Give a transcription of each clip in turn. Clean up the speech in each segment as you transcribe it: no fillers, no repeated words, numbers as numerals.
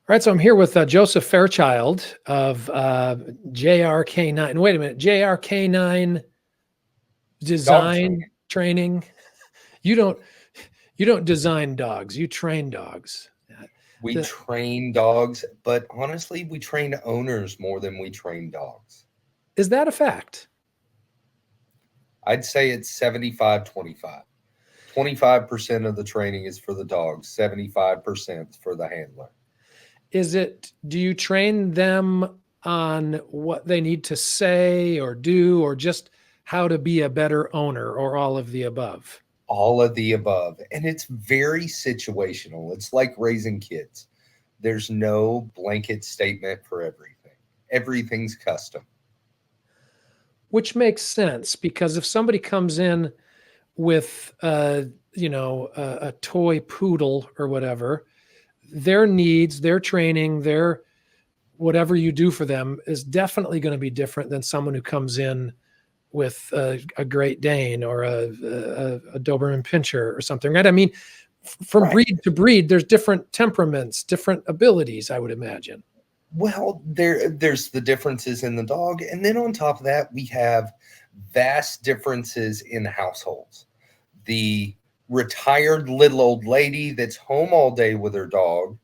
All right, so I'm here with Joseph Fairchild of JRK9. Wait a minute, JRK9 Dog training. Design Training. You don't you don't design dogs. You train dogs. We The- train dogs, but honestly, we train owners more than we train dogs. is that a fact? I'd say it's 75-25. 25% of the training is for the dogs, 75% for the handler. Is it? Do you train them on what they need to say or do, or just how to be a better owner, or all of the above? All of the above. And it's very situational. It's like raising kids. There's no blanket statement for everything, everything's custom. Which makes sense because if somebody comes in with a toy poodle or whatever, their needs, their training, their whatever you do for them is definitely going to be different than someone who comes in with a Great Dane or a Doberman Pinscher or something, right? I mean, from Right. breed to breed, there's different temperaments, different abilities, I would imagine. Well, there's the differences in the dog, and then on top of that, we have vast differences in households. The retired little old lady that's home all day with her dog,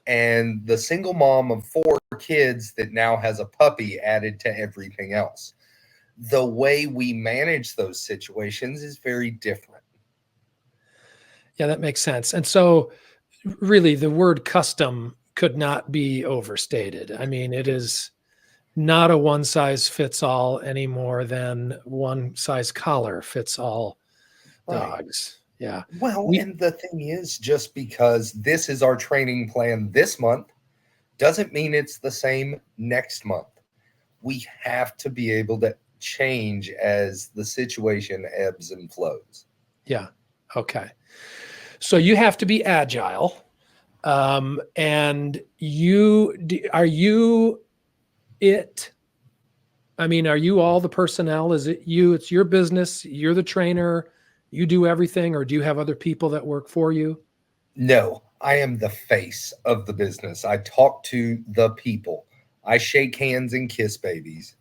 and the single mom of four kids that now has a puppy added to everything else. The way we manage those situations is very different. Yeah, that makes sense. And so, really, the word custom could not be overstated. I mean, it is not a one size fits all any more than one size collar fits all Right. dogs. Yeah. Well, We and the thing is, just because this is our training plan this month doesn't mean it's the same next month. We have to be able to change as the situation ebbs and flows. yeah. Okay. So you have to be agile. And are you it? I mean, are you all the personnel? Is it you? It's your business. You're the trainer. You do everything, or do you have other people that work for you? No, I am the face of the business. I talk to the people. I shake hands and kiss babies.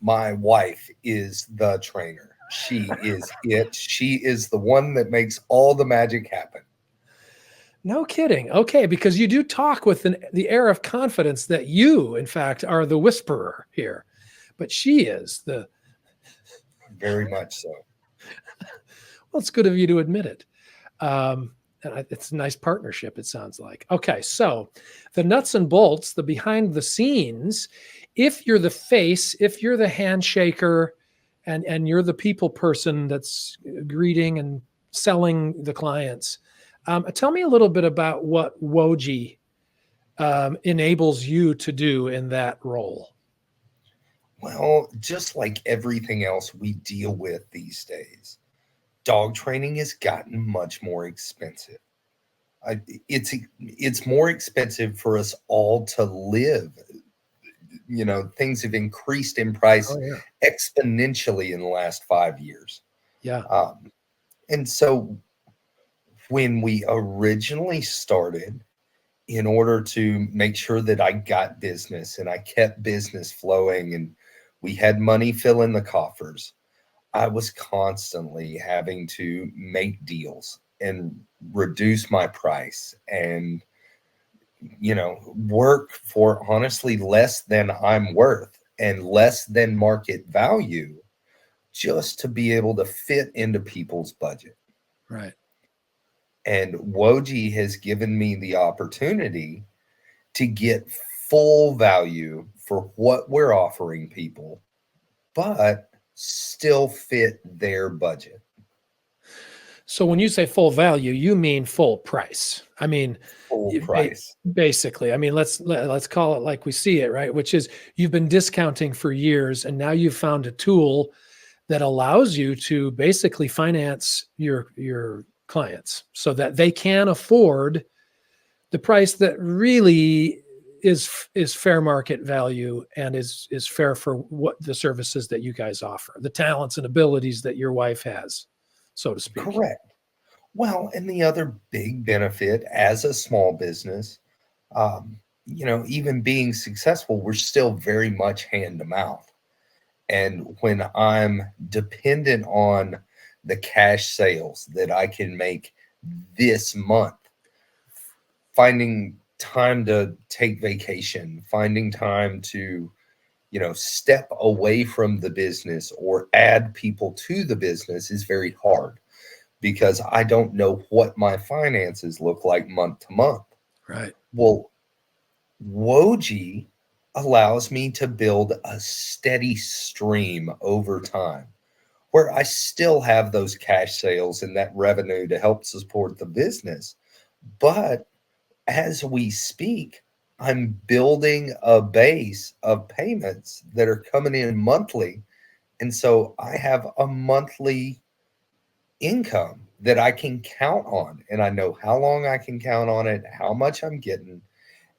My wife is the trainer. She is it. She is the one that makes all the magic happen. No kidding. Okay, because you do talk with the air of confidence that you, in fact, are the whisperer here, but she is the. Very much so. Well, it's good of you to admit it. And it's a nice partnership, it sounds like. Okay, so the nuts and bolts, the behind the scenes, if you're the face, if you're the handshaker, and you're the people person that's greeting and selling the clients, tell me a little bit about what Woje enables you to do in that role. Well, just like everything else we deal with these days, dog training has gotten much more expensive. I, it's more expensive for us all to live. Things have increased in price Oh yeah, exponentially in the last 5 years. yeah. Um, and so when we originally started, in order to make sure that I got business and I kept business flowing and we had money fill in the coffers, I was constantly having to make deals and reduce my price and work for honestly less than I'm worth and less than market value just to be able to fit into people's budget. Right. And Woji has given me the opportunity to get full value for what we're offering people, but still fit their budget. So when you say full value, you mean full price. I mean, Full price. basically, I mean, let's call it like we see it, right? Which is you've been discounting for years, and now you've found a tool that allows you to basically finance your clients so that they can afford the price that really is fair market value and is fair for what the services that you guys offer, the talents and abilities that your wife has, so to speak. Correct. Well, and the other big benefit as a small business, um, even being successful, we're still very much hand to mouth. And when I'm dependent on the cash sales that I can make this month, finding time to take vacation, finding time to, step away from the business or add people to the business is very hard because I don't know what my finances look like month to month. Right. Well, Woje allows me to build a steady stream over time where I still have those cash sales and that revenue to help support the business. But as we speak, I'm building a base of payments that are coming in monthly. And so I have a monthly income that I can count on. And I know how long I can count on it, how much I'm getting.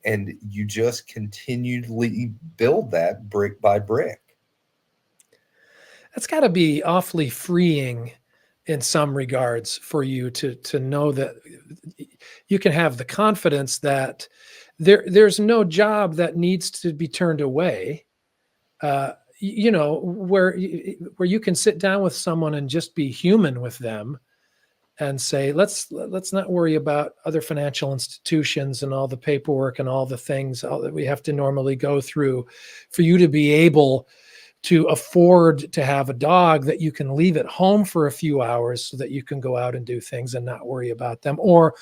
And you just continually build that brick by brick. That's got to be awfully freeing in some regards for you to know that you can have the confidence that there's no job that needs to be turned away. Where you can sit down with someone and just be human with them and say, let's not worry about other financial institutions and all the paperwork and all the things all that we have to normally go through for you to be able to afford to have a dog that you can leave at home for a few hours so that you can go out and do things and not worry about them, or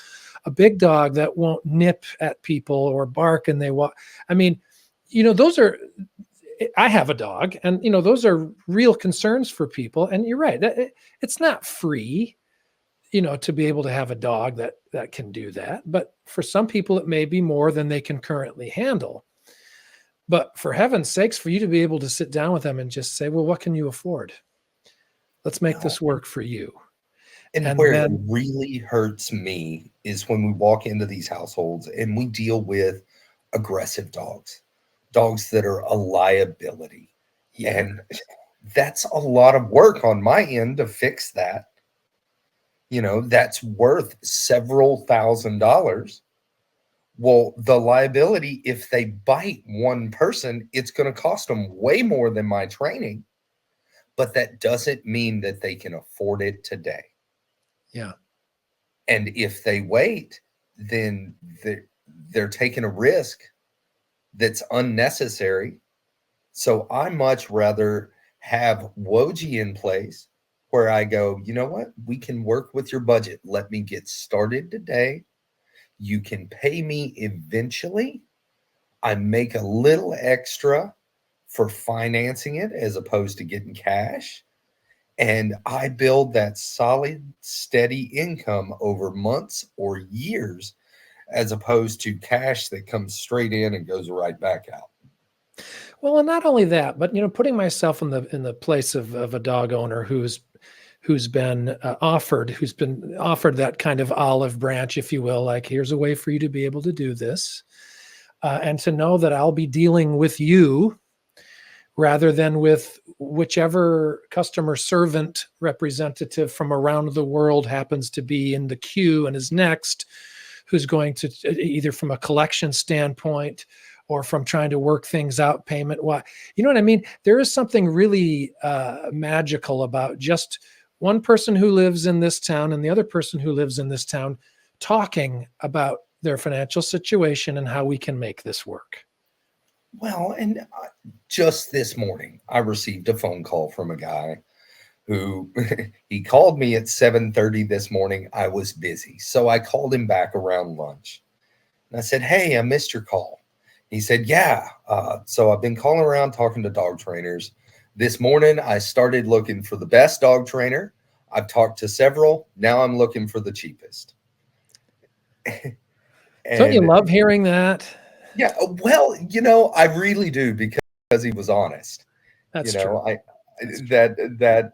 a big dog that won't nip at people or bark and they walk. I mean, those are, I have a dog and, those are real concerns for people. And you're right. It's not free, to be able to have a dog that can do that. But for some people, it may be more than they can currently handle. But for heaven's sakes, for you to be able to sit down with them and just say, well, what can you afford? Let's make this work for you. And where it really hurts me is when we walk into these households and we deal with aggressive dogs that are a liability. Yeah. And that's a lot of work on my end to fix that. That's worth several $1,000s. Well, the liability, if they bite one person, it's going to cost them way more than my training. But that doesn't mean that they can afford it today. Yeah. And if they wait, then they're taking a risk that's unnecessary. So I much rather have Woje in place where I go, you know what? We can work with your budget. Let me get started today. You can pay me eventually. I make a little extra for financing it as opposed to getting cash. And I build that solid, steady income over months or years as opposed to cash that comes straight in and goes right back out. Well, and not only that, but putting myself in the place of a dog owner who's been offered that kind of olive branch, if you will, like here's a way for you to be able to do this, and to know that I'll be dealing with you rather than with whichever customer servant representative from around the world happens to be in the queue and is next, who's going to either from a collection standpoint or from trying to work things out payment. Why, you know what I mean? There is something really magical about just one person who lives in this town and the other person who lives in this town talking about their financial situation and how we can make this work. Well, and just this morning, I received a phone call from a guy who he called me at 7:30 this morning. I was busy. So I called him back around lunch. And I said, hey, I missed your call. He said, yeah. So I've been calling around talking to dog trainers. This morning, I started looking for the best dog trainer. I've talked to several. Now I'm looking for the cheapest. Don't you love hearing that? Yeah, well, I really do because he was honest. That's true. That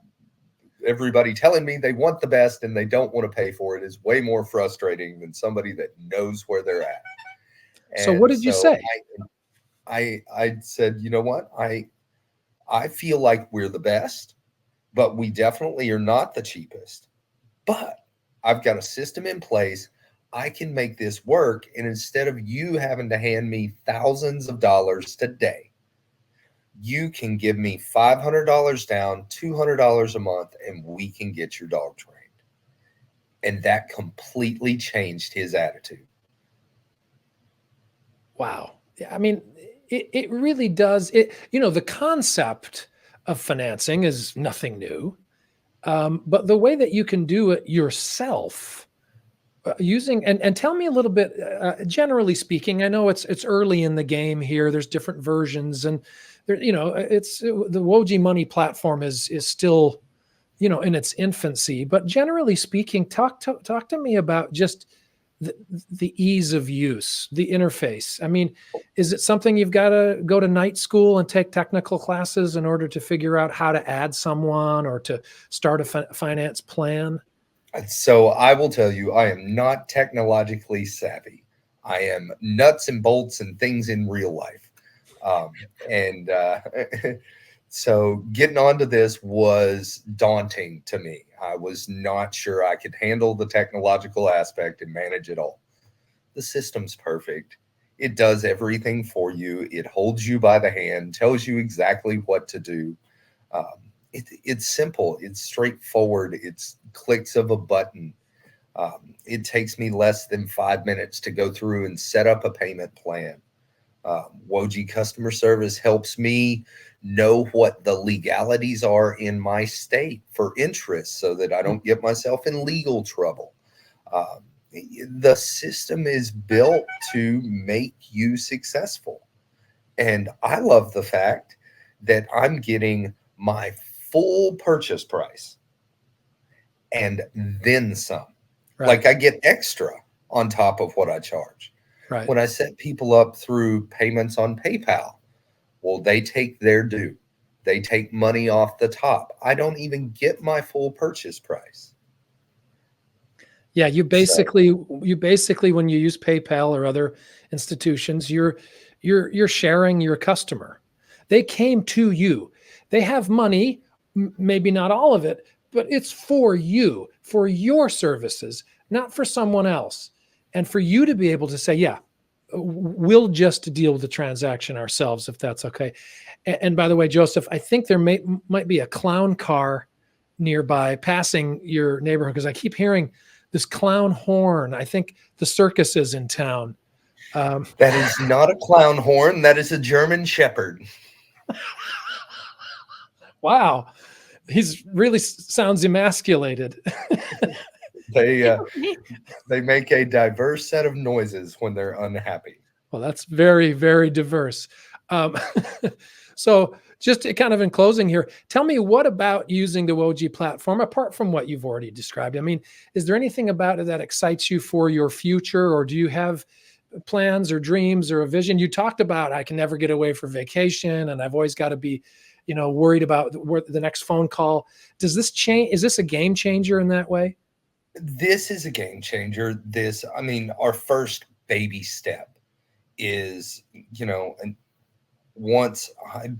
everybody telling me they want the best and they don't want to pay for it is way more frustrating than somebody that knows where they're at. So what did you say? I said, you know what? I feel like we're the best, but we definitely are not the cheapest. But I've got a system in place. I can make this work. And instead of you having to hand me thousands of dollars today, you can give me $500 down, $200 a month, and we can get your dog trained. And that completely changed his attitude. Wow. Yeah, I mean, it really does. The concept of financing is nothing new. But the way that you can do it yourself using, and tell me a little bit, generally speaking, I know it's early in the game here. There's different versions, and there, it's the Woje Money platform is still, in its infancy, but generally speaking, talk to me about just the ease of use, the interface. I mean, is it something you've got to go to night school and take technical classes in order to figure out how to add someone or to start a finance plan? So I will tell you, I am not technologically savvy. I am nuts and bolts and things in real life. And so getting onto this was daunting to me. I was not sure I could handle the technological aspect and manage it all. The system's perfect. It does everything for you. It holds you by the hand, tells you exactly what to do. It's simple. It's straightforward. It's clicks of a button. It takes me less than 5 minutes to go through and set up a payment plan. Woje customer service helps me know what the legalities are in my state for interest so that I don't get myself in legal trouble. The system is built to make you successful. And I love the fact that I'm getting my full purchase price and then some. Right. Like I get extra on top of what I charge. Right. When I set people up through payments on PayPal, well, they take their due. They take money off the top. I don't even get my full purchase price. Yeah, you basically when you use PayPal or other institutions, you're sharing your customer. They came to you. They have money, maybe not all of it, but it's for you, for your services, not for someone else. And for you to be able to say, yeah, we'll just deal with the transaction ourselves, if that's okay. And by the way, Joseph, I think there might be a clown car nearby passing your neighborhood, because I keep hearing this clown horn. I think the circus is in town. That is not a clown horn. That is a German Shepherd. Wow. He's really sounds emasculated. They make a diverse set of noises when they're unhappy. Well, that's very, very diverse. So just kind of in closing here, tell me, what about using the Woje platform, apart from what you've already described? I mean, is there anything about it that excites you for your future, or do you have plans or dreams or a vision? You talked about, I can never get away for vacation, and I've always got to be, worried about the next phone call. Does this change? Is this a game changer in that way? This is a game changer. Our first baby step is, and once I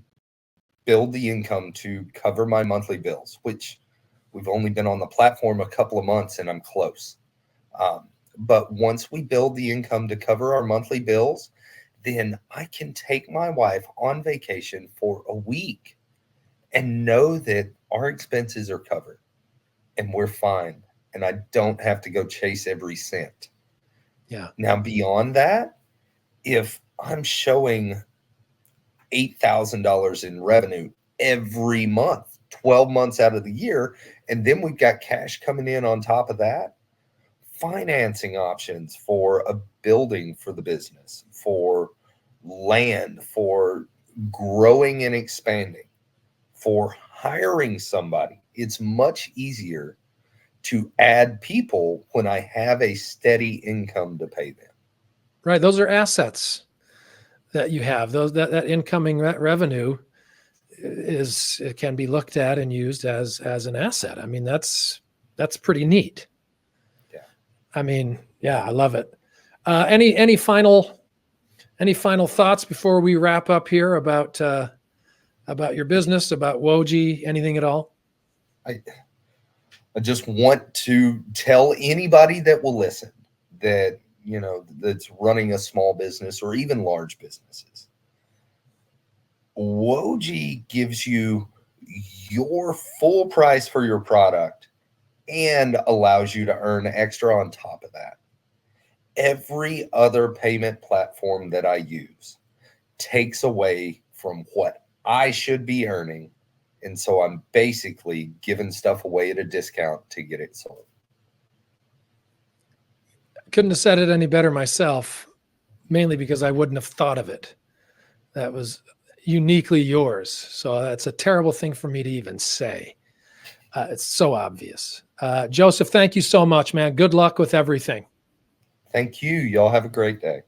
build the income to cover my monthly bills, which we've only been on the platform a couple of months and I'm close. But once we build the income to cover our monthly bills, then I can take my wife on vacation for a week and know that our expenses are covered and we're fine. And I don't have to go chase every cent. Yeah. Now, beyond that, if I'm showing $8,000 in revenue every month, 12 months out of the year, and then we've got cash coming in on top of that, financing options for a building for the business, for land, for growing and expanding, for hiring somebody, it's much easier to add people when I have a steady income to pay them. Right. Those are assets that you have. That incoming revenue it can be looked at and used as an asset. I mean, that's pretty neat. Yeah. I mean, yeah, I love it. Any final thoughts before we wrap up here about your business, about Woje, anything at all? I just want to tell anybody that will listen that, that's running a small business or even large businesses. Woje gives you your full price for your product and allows you to earn extra on top of that. Every other payment platform that I use takes away from what I should be earning. And so I'm basically giving stuff away at a discount to get it sold. Couldn't have said it any better myself, mainly because I wouldn't have thought of it. That was uniquely yours. So that's a terrible thing for me to even say. It's so obvious. Joseph, thank you so much, man. Good luck with everything. Thank you. Y'all have a great day.